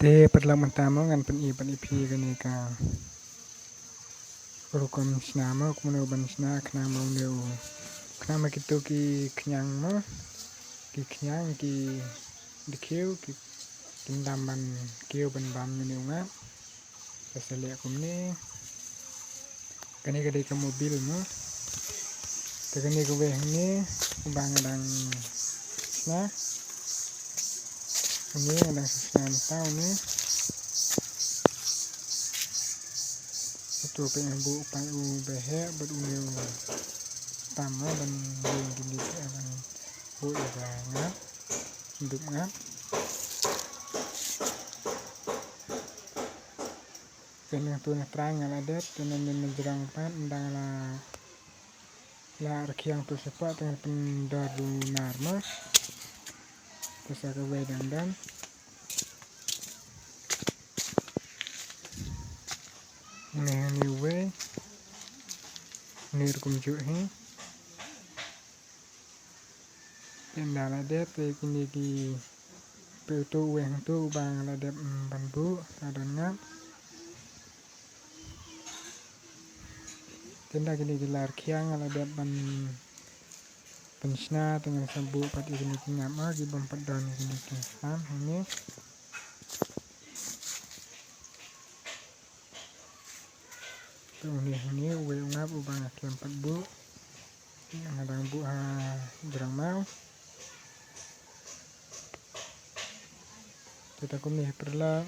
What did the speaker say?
pertama ngan pen ipi gani ka rukom snama kumno ban sna khna mau neu khna ma kitu ki khnyang mo ki khnyang ki dikhiu ki kindam ban kiu ban neu nga pasale kumne gani ka mobil mo tegani ko behni bang dang sna ini ada sesuatu tahu nih itu pengen bu payu behe berunyu tama dan yang gini akan bu ibarat hidup ngap kena tuh terang ada dengan menjerang pan undang la rekiang tuh sepat dengan pendaru narmas terus aku wedang dan ini way nir kumjuk he kendala det kini ki petu weng tu bang la det bambu adan ngap tenda kini dilar kiang ala det ban pensna dengan sambu pat kini ngap lagi bampat dan kini sam ini ini we ngap ubang kiam pat bu ngadang bu ha jerang mau kita kuni perla